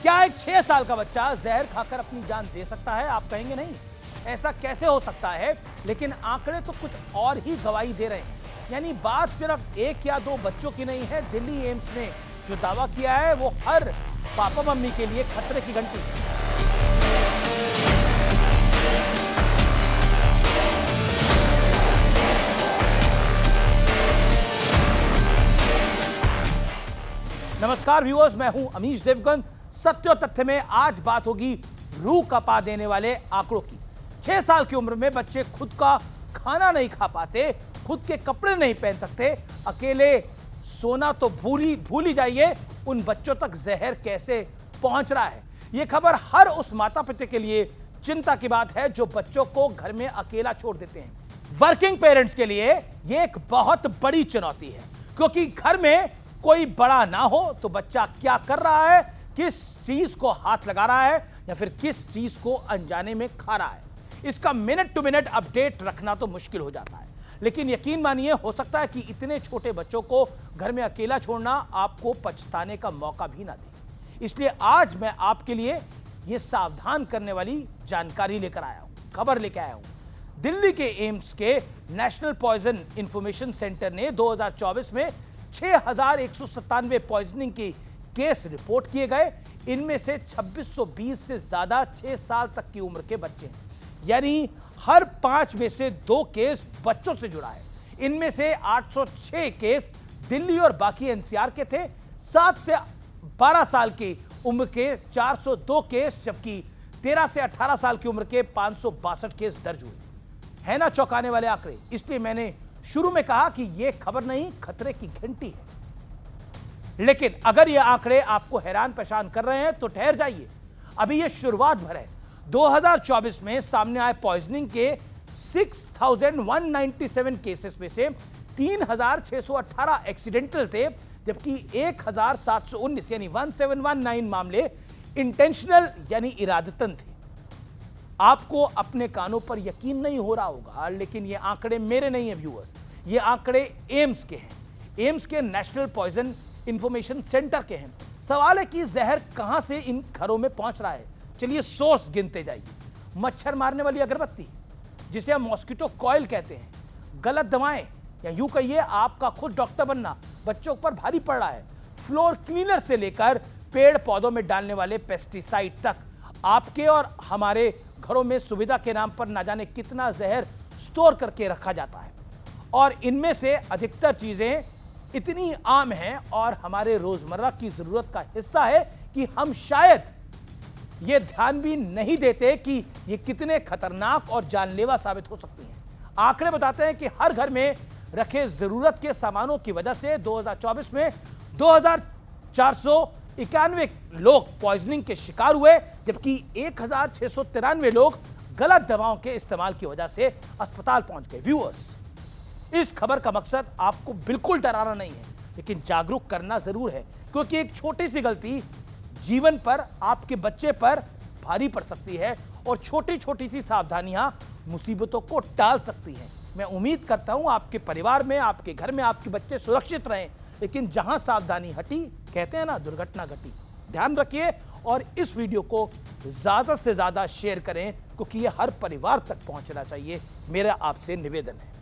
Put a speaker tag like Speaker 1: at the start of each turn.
Speaker 1: क्या एक 6 साल का बच्चा जहर खाकर अपनी जान दे सकता है? आप कहेंगे नहीं, ऐसा कैसे हो सकता है? लेकिन आंकड़े तो कुछ और ही गवाही दे रहे हैं। यानी बात सिर्फ एक या दो बच्चों की नहीं है। दिल्ली एम्स ने जो दावा किया है वो हर पापा मम्मी के लिए खतरे की घंटी है। नमस्कार व्यूअर्स, मैं हूं अमीश देवगन। सत्य और तथ्य में आज बात होगी रूह कपा देने वाले आंकड़ों की। 6 साल की उम्र में बच्चे खुद का खाना नहीं खा पाते, खुद के कपड़े नहीं पहन सकते, अकेले सोना तो भूल ही जाइए, उन बच्चों तक जहर कैसे पहुंच रहा है। यह खबर हर उस माता पिता के लिए चिंता की बात है जो बच्चों को घर में अकेला छोड़ देते हैं। वर्किंग पेरेंट्स के लिए यह एक बहुत बड़ी चुनौती है, क्योंकि घर में कोई बड़ा ना हो तो बच्चा क्या कर रहा है, किस चीज को हाथ लगा रहा है या फिर किस चीज को अनजाने में खा रहा है, इसका मिनट टू मिनट अपडेट रखना तो मुश्किल हो जाता है। लेकिन यकीन मानिए, हो सकता है कि इतने छोटे बच्चों को घर में अकेला छोड़ना आपको पछताने का मौका भी ना दे। इसलिए आज मैं आपके लिए यह सावधान करने वाली जानकारी लेकर आया हूं, खबर लेकर आया हूं। दिल्ली के एम्स के नेशनल पॉइजन इंफॉर्मेशन सेंटर ने 2024 में 6197 पॉइजनिंग के केस रिपोर्ट किए गए। इनमें से 2620 से ज्यादा 6 साल तक की उम्र के बच्चे हैं, यानी हर 5 में से 2 केस बच्चों से जुड़ा है। इनमें से 806 केस दिल्ली और बाकी एनसीआर के थे। 7 से 12 साल की उम्र के 402 केस, जबकि 13 से 18 साल की उम्र के 562 केस दर्ज हुए। है ना चौंकाने वाले आंकड़े? इसलिए मैंने शुरू में कहा कि यह खबर नहीं, खतरे की घंटी है। लेकिन अगर यह आंकड़े आपको हैरान परेशान कर रहे हैं तो ठहर जाइए, अभी यह शुरुआत भर है। 2024 में सामने आए पॉइजनिंग के 6197 केसेस में से 3618 एक्सीडेंटल थे, जबकि 1719 यानी 1719 मामले इंटेंशनल यानी इरादतन थे। आपको अपने कानों पर यकीन नहीं हो रहा होगा, लेकिन ये आंकड़े मेरे नहीं है व्यूअर्स, ये आंकड़े एम्स के हैं, एम्स के नेशनल पॉइजन इंफॉर्मेशन सेंटर के हैं। सवाल है कि जहर कहां से इन घरों में पहुंच रहा है। चलिए सोर्स गिनते जाइए। मच्छर मारने वाली अगरबत्ती, जिसे हम मॉस्किटो कॉइल कहते हैं, गलत दवाएं, या यूं कहिए आपका खुद डॉक्टर बनना बच्चों पर भारी पड़ रहा है। फ्लोर क्लीनर से लेकर पेड़ पौधों में डालने वाले पेस्टिसाइड तक, आपके और हमारे घरों में सुविधा के नाम पर ना जाने कितना जहर स्टोर करके रखा जाता है। और इनमें से अधिकतर चीजें इतनी आम हैं और हमारे रोजमर्रा की जरूरत का हिस्सा है कि हम शायद ये ध्यान भी नहीं देते कि ये कितने खतरनाक और जानलेवा साबित हो सकती हैं। आंकड़े बताते हैं कि हर घर में रखे जरूरत के सामानों की वजह से 2024 में 2491 लोग पॉइजनिंग के शिकार हुए, जबकि 1693 लोग गलत दवाओं के इस्तेमाल की वजह से अस्पताल पहुंच गए। व्यूअर्स, इस खबर का मकसद आपको बिल्कुल डराना नहीं है, लेकिन जागरूक करना जरूर है, क्योंकि एक छोटी सी गलती जीवन पर, आपके बच्चे पर भारी पड़ सकती है और छोटी छोटी सी सावधानियां मुसीबतों को टाल सकती हैं। मैं उम्मीद करता हूं आपके परिवार में, आपके घर में आपके बच्चे सुरक्षित रहें, लेकिन जहां सावधानी हटी, कहते हैं ना, दुर्घटना घटी। ध्यान रखिए और इस वीडियो को ज्यादा से ज्यादा शेयर करें, क्योंकि यह हर परिवार तक पहुंचना चाहिए। मेरा आपसे निवेदन है।